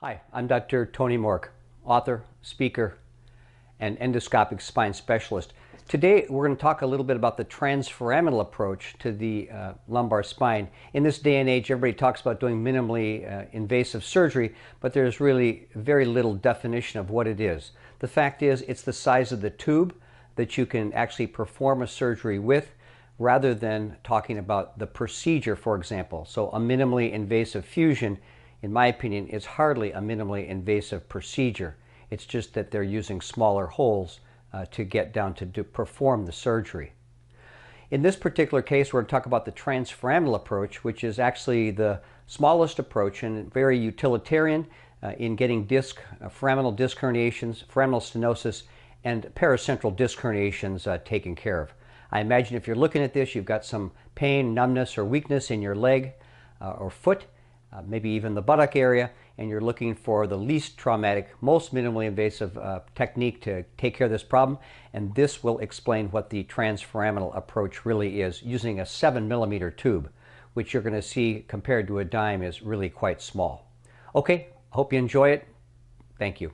Hi, I'm Dr. Tony Mork, author, speaker, and endoscopic spine specialist. Today we're going to talk a little bit about the transforaminal approach to the lumbar spine. In this day and age, everybody talks about doing minimally invasive surgery, but there's really very little definition of what it is. The fact is, it's the size of the tube that you can actually perform a surgery with, rather than talking about the procedure, for example. So a minimally invasive fusion, in my opinion, is hardly a minimally invasive procedure. It's just that they're using smaller holes to get down to perform the surgery. In this particular case, we're going to talk about the transforaminal approach, which is actually the smallest approach and very utilitarian in getting foraminal disc herniations, foraminal stenosis, and paracentral disc herniations taken care of. I imagine if you're looking at this, you've got some pain, numbness, or weakness in your leg or foot, maybe even the buttock area, and you're looking for the least traumatic, most minimally invasive technique to take care of this problem. And this will explain what the transforaminal approach really is, using a 7mm tube, which you're going to see compared to a dime is really quite small. Okay, hope you enjoy it. Thank you.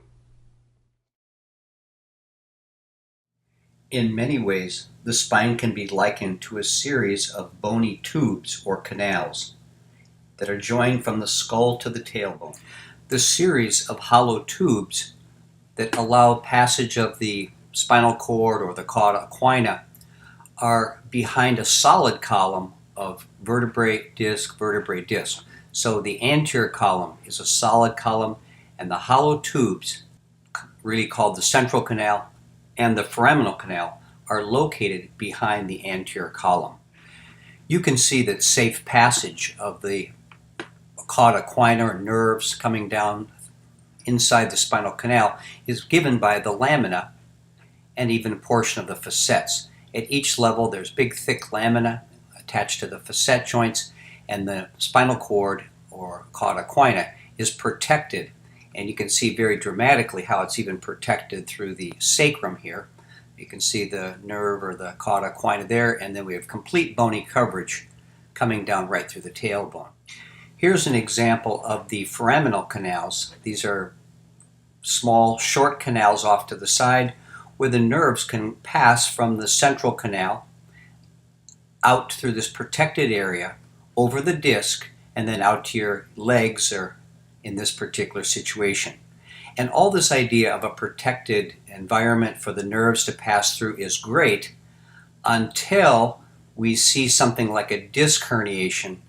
In many ways, the spine can be likened to a series of bony tubes or canals that are joined from the skull to the tailbone. The series of hollow tubes that allow passage of the spinal cord or the cauda equina are behind a solid column of vertebrae, disc, vertebrae, disc. So the anterior column is a solid column, and the hollow tubes, really called the central canal and the foraminal canal, are located behind the anterior column. You can see that safe passage of the cauda equina or nerves coming down inside the spinal canal is given by the lamina and even a portion of the facets. At each level there's big thick lamina attached to the facet joints, and the spinal cord or cauda equina is protected, and you can see very dramatically how it's even protected through the sacrum here. You can see the nerve or the cauda equina there, and then we have complete bony coverage coming down right through the tailbone. Here's an example of the foraminal canals. These are small, short canals off to the side where the nerves can pass from the central canal out through this protected area, over the disc, and then out to your legs, or in this particular situation. And all this idea of a protected environment for the nerves to pass through is great until we see something like a disc herniation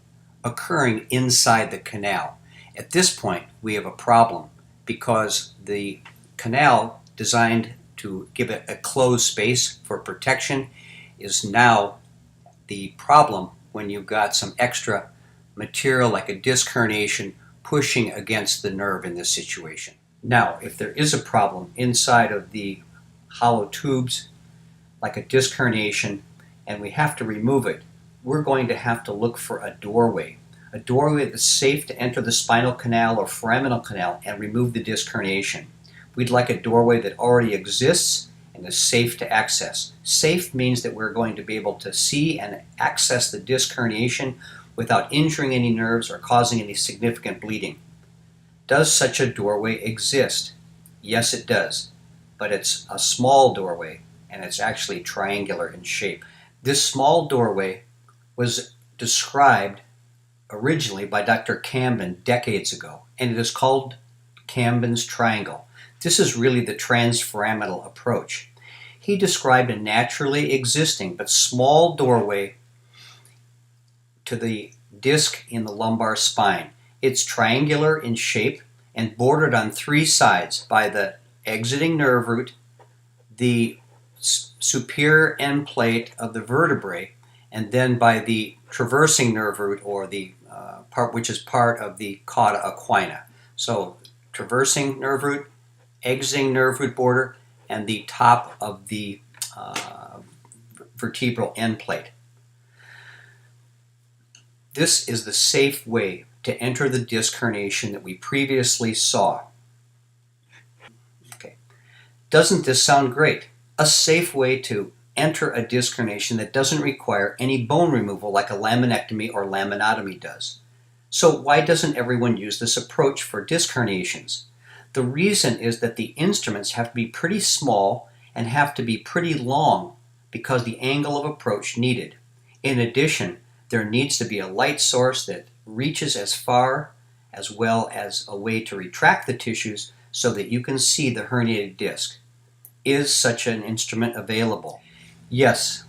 occurring inside the canal. At this point, we have a problem, because the canal, designed to give it a closed space for protection, is now the problem when you've got some extra material like a disc herniation pushing against the nerve in this situation. Now, if there is a problem inside of the hollow tubes, like a disc herniation, and we have to remove it, we're going to have to look for a doorway that's safe to enter the spinal canal or foraminal canal and remove the disc herniation. We'd like a doorway that already exists and is safe to access. Safe means that we're going to be able to see and access the disc herniation without injuring any nerves or causing any significant bleeding. Does such a doorway exist? Yes, it does, but it's a small doorway, and it's actually triangular in shape. This small doorway was described originally by Dr. Camden decades ago, and it is called Camden's triangle. This is really the transforaminal approach. He described a naturally existing but small doorway to the disc in the lumbar spine. It's triangular in shape and bordered on three sides by the exiting nerve root, the superior end plate of the vertebrae, and then by the traversing nerve root, or the part which is part of the cauda equina. So traversing nerve root, exiting nerve root border, and the top of the vertebral end plate. This is the safe way to enter the disc herniation that we previously saw. Okay. Doesn't this sound great? A safe way to enter a disc herniation that doesn't require any bone removal like a laminectomy or laminotomy does. So why doesn't everyone use this approach for disc herniations? The reason is that the instruments have to be pretty small and have to be pretty long because the angle of approach needed. In addition, there needs to be a light source that reaches as far as well as a way to retract the tissues so that you can see the herniated disc. Is such an instrument available? Yes.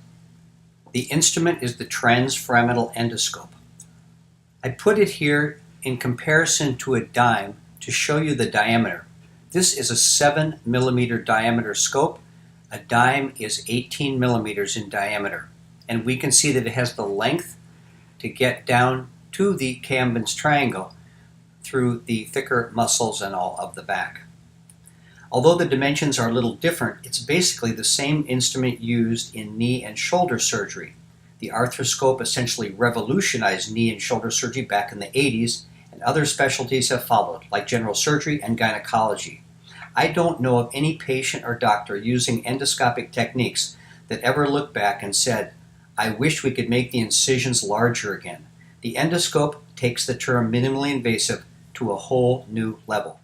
The instrument is the transforaminal endoscope. I put it here in comparison to a dime to show you the diameter. This is a 7 millimeter diameter scope. A dime is 18 millimeters in diameter. And we can see that it has the length to get down to the Camben's triangle through the thicker muscles and all of the back. Although the dimensions are a little different, it's basically the same instrument used in knee and shoulder surgery. The arthroscope essentially revolutionized knee and shoulder surgery back in the 80s, and other specialties have followed, like general surgery and gynecology. I don't know of any patient or doctor using endoscopic techniques that ever looked back and said, "I wish we could make the incisions larger again." The endoscope takes the term minimally invasive to a whole new level.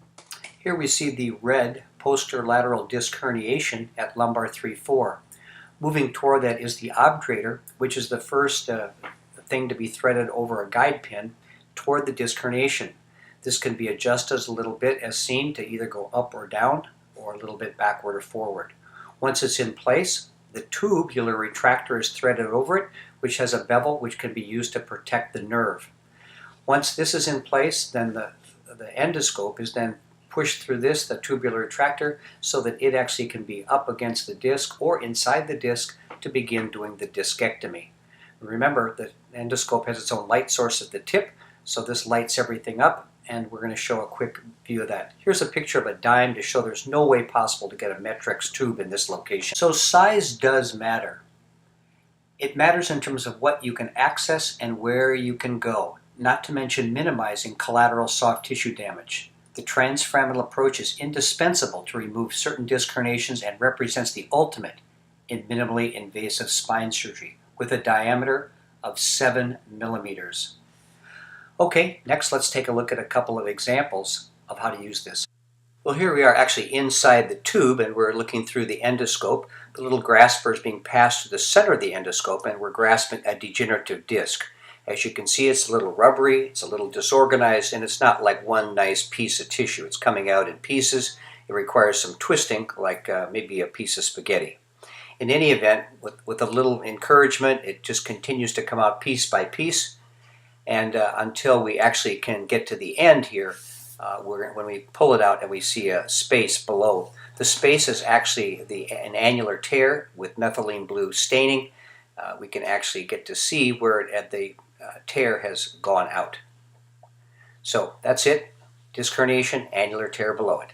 Here we see the red posterolateral disc herniation at lumbar 3-4. Moving toward that is the obturator, which is the first thing to be threaded over a guide pin toward the disc herniation. This can be adjusted a little bit as seen to either go up or down or a little bit backward or forward. Once it's in place, the tubular retractor is threaded over it, which has a bevel which can be used to protect the nerve. Once this is in place, then the endoscope is then pushed through the tubular retractor, so that it actually can be up against the disc or inside the disc to begin doing the discectomy. Remember, the endoscope has its own light source at the tip, so this lights everything up, and we're going to show a quick view of that. Here's a picture of a dime to show there's no way possible to get a Metrex tube in this location. So size does matter. It matters in terms of what you can access and where you can go, not to mention minimizing collateral soft tissue damage. The transforaminal approach is indispensable to remove certain disc herniations and represents the ultimate in minimally invasive spine surgery with a diameter of 7 millimeters. Okay, next let's take a look at a couple of examples of how to use this. Well, here we are actually inside the tube and we're looking through the endoscope. The little grasper is being passed to the center of the endoscope and we're grasping a degenerative disc. As you can see, it's a little rubbery, it's a little disorganized, and it's not like one nice piece of tissue. It's coming out in pieces. It requires some twisting, like maybe a piece of spaghetti. In any event, with a little encouragement, it just continues to come out piece by piece, and until we actually can get to the end here, when we pull it out and we see a space below. The space is actually an annular tear with methylene blue staining. We can actually get to see where the tear has gone out. So that's it. Disc herniation, annular tear below it.